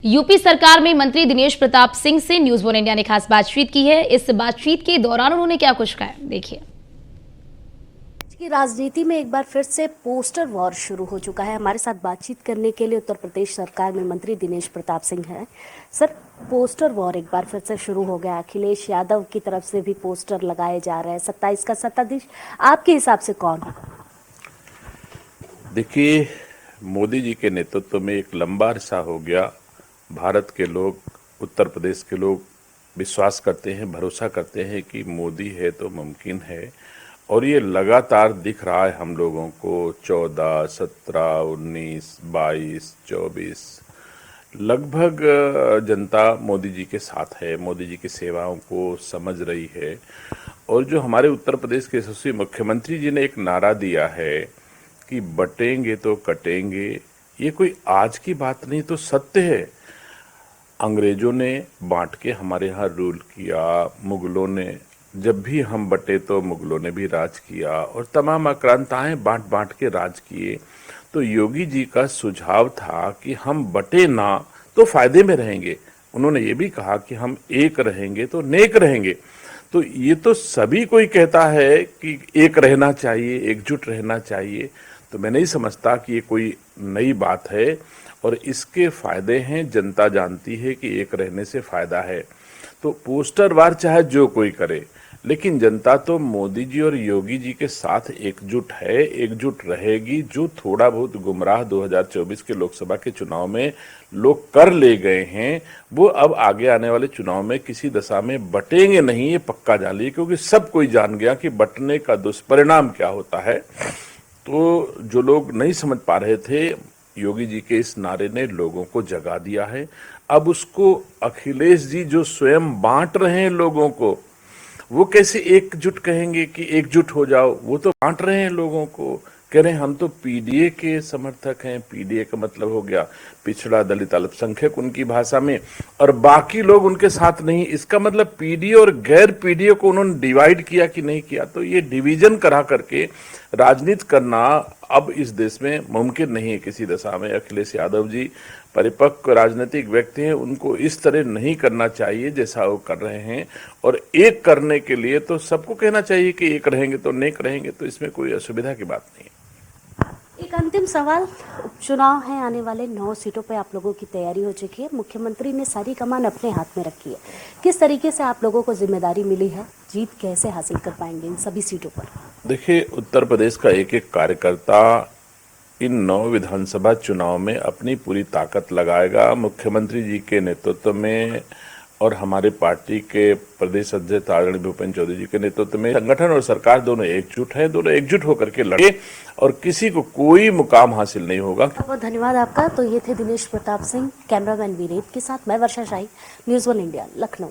UP सरकार में मंत्री दिनेश प्रताप सिंह से न्यूज वन इंडिया ने खास बातचीत की है। इस बातचीत के दौरान उन्होंने क्या कुछ कहा, देखिए। की राजनीति में एक बार फिर से पोस्टर वॉर शुरू हो चुका है। हमारे साथ बातचीत करने के लिए उत्तर प्रदेश सरकार में मंत्री दिनेश प्रताप सिंह हैं। सर, पोस्टर वॉर एक बार फिर से शुरू हो गया। अखिलेश यादव की तरफ से भी पोस्टर लगाए जा रहे हैं। 27 का सत्ताधीश आपके हिसाब से कौन है? देखिए, मोदी जी के नेतृत्व में एक लंबा अरसा हो गया भारत के लोग, उत्तर प्रदेश के लोग विश्वास करते हैं, भरोसा करते हैं कि मोदी है तो मुमकिन है। और ये लगातार दिख रहा है हम लोगों को। 14, 17, 19, 22, 24 लगभग जनता मोदी जी के साथ है, मोदी जी की सेवाओं को समझ रही है। और जो हमारे उत्तर प्रदेश के यशस्वी मुख्यमंत्री जी ने एक नारा दिया है कि बटेंगे तो कटेंगे, ये कोई आज की बात नहीं, तो सत्य है। अंग्रेजों ने बांट के हमारे यहाँ रूल किया, मुगलों ने जब भी हम बटे तो मुगलों ने भी राज किया, और तमाम आक्रांताएं बांट बांट के राज किए। तो योगी जी का सुझाव था कि हम बटे ना तो फायदे में रहेंगे। उन्होंने ये भी कहा कि हम एक रहेंगे तो नेक रहेंगे। तो ये तो सभी कोई कहता है कि एक रहना चाहिए, एकजुट रहना चाहिए। तो मैं नहीं समझता कि ये कोई नई बात है, और इसके फायदे हैं, जनता जानती है कि एक रहने से फायदा है। तो पोस्टर वार चाहे जो कोई करे, लेकिन जनता तो मोदी जी और योगी जी के साथ एकजुट है, एकजुट रहेगी। जो थोड़ा बहुत गुमराह 2024 के लोकसभा के चुनाव में लोग कर ले गए हैं, वो अब आगे आने वाले चुनाव में किसी दशा में बटेंगे नहीं, ये पक्का जान लीजिए। क्योंकि सब कोई जान गया कि बटने का दुष्परिणाम क्या होता है। तो जो लोग नहीं समझ पा रहे थे, योगी जी के इस नारे ने लोगों को जगा दिया है। अब उसको अखिलेश जी जो स्वयं बांट रहे हैं लोगों को, वो कैसे एकजुट कहेंगे कि एकजुट हो जाओ? वो तो बांट रहे हैं लोगों को, कह रहे हैं हम तो पीडीए के समर्थक हैं। पीडीए का मतलब हो गया पिछड़ा, दलित, अल्पसंख्यक उनकी भाषा में, और बाकी लोग उनके साथ नहीं। इसका मतलब पीडीए और गैर पीडीए को उन्होंने डिवाइड किया कि नहीं किया? तो ये डिवीजन करा करके राजनीति करना अब इस देश में मुमकिन नहीं है किसी दशा में। अखिलेश यादव जी परिपक्व राजनीतिक व्यक्ति हैं, उनको इस तरह नहीं करना चाहिए जैसा वो कर रहे हैं। और एक करने के लिए तो सबको कहना चाहिए कि एक रहेंगे तो नेक रहेंगे, तो इसमें कोई असुविधा की बात नहीं है। एक अंतिम सवाल, उपचुनाव है आने वाले, 9 सीटों पे आप लोगों की तैयारी हो चुकी है। मुख्यमंत्री ने सारी कमान अपने हाथ में रखी है। किस तरीके से आप लोगों को जिम्मेदारी मिली है? जीत कैसे हासिल कर पाएंगे इन सभी सीटों पर? देखिए, उत्तर प्रदेश का एक एक कार्यकर्ता इन 9 विधानसभा चुनाव में अपनी पूरी ताकत लगाएगा। मुख्यमंत्री जी के नेतृत्व में और हमारे पार्टी के प्रदेश अध्यक्ष आदरणीय भूपेंद्र चौधरी जी के नेतृत्व में संगठन और सरकार दोनों एकजुट हैं। दोनों एकजुट होकर के लड़े, और किसी को कोई मुकाम हासिल नहीं होगा। बहुत धन्यवाद आपका। तो ये थे दिनेश प्रताप सिंह। कैमरामैन वीरेंद्र के साथ मैं वर्षा शाही, न्यूज़ वन इंडिया, लखनऊ।